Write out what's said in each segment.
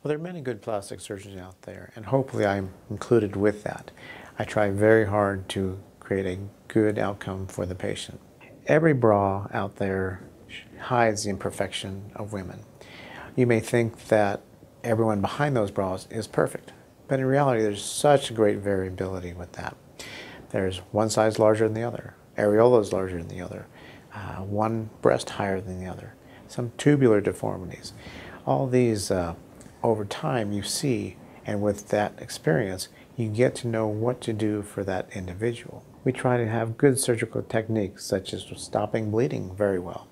Well, there are many good plastic surgeons out there, and hopefully I'm included with that. I try very hard to create a good outcome for the patient. Every bra out there hides the imperfection of women. You may think that everyone behind those bras is perfect, but in reality there's such great variability with that. There's one size larger than the other, areolas larger than the other, one breast higher than the other, some tubular deformities. All these over time you see, and with that experience you get to know what to do for that individual. We try to have good surgical techniques such as stopping bleeding very well.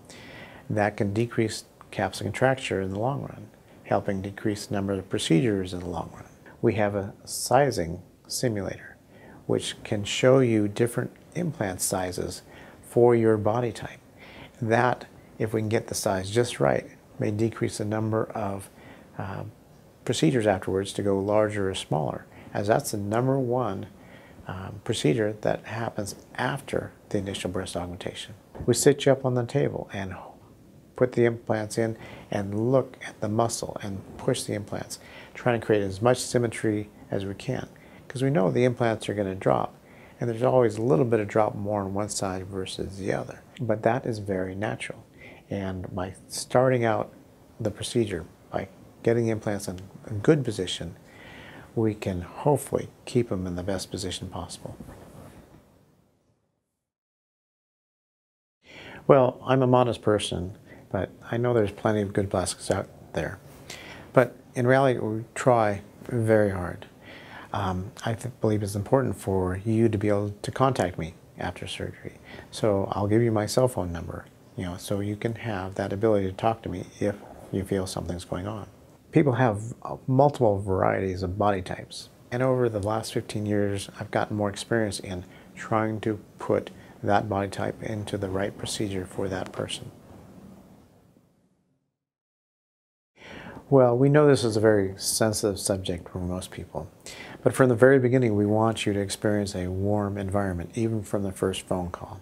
That can decrease capsular contracture in the long run, helping decrease the number of procedures in the long run. We have a sizing simulator which can show you different implant sizes for your body type. That, if we can get the size just right, may decrease the number of procedures afterwards to go larger or smaller, as that's the number one procedure that happens after the initial breast augmentation. We sit you up on the table and put the implants in and look at the muscle and push the implants, trying to create as much symmetry as we can, because we know the implants are going to drop, and there's always a little bit of drop more on one side versus the other. But that is very natural, and by starting out the procedure, by getting the implants in a good position, we can hopefully keep them in the best position possible. Well, I'm a modest person, but I know there's plenty of good plastics out there. But in reality, we try very hard. I believe it's important for you to be able to contact me after surgery. So I'll give you my cell phone number, so you can have that ability to talk to me if you feel something's going on. People have multiple varieties of body types, and over the last 15 years I've gotten more experience in trying to put that body type into the right procedure for that person. Well, we know this is a very sensitive subject for most people, but from the very beginning we want you to experience a warm environment, even from the first phone call.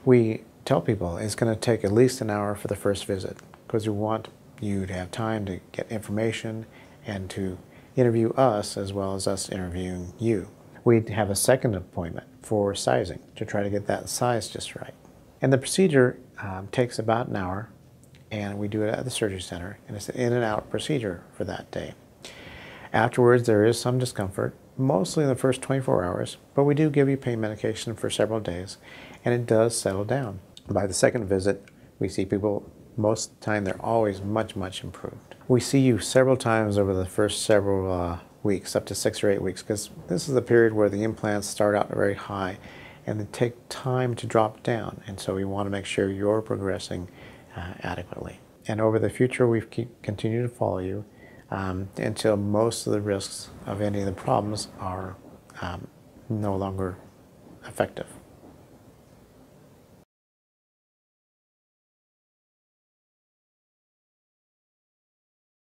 We tell people it's going to take at least an hour for the first visit, because we want you to have time to get information and to interview us as well as us interviewing you. We have a second appointment for sizing to try to get that size just right. And the procedure takes about an hour, and we do it at the surgery center, and it's an in and out procedure for that day. Afterwards there is some discomfort, mostly in the first 24 hours, but we do give you pain medication for several days, and it does settle down. By the second visit, we see people, most of the time they're always much, much improved. We see you several times over the first several weeks, up to 6 or 8 weeks, because this is the period where the implants start out very high and they take time to drop down, and so we want to make sure you're progressing adequately. And over the future we continue to follow you until most of the risks of any of the problems are no longer effective.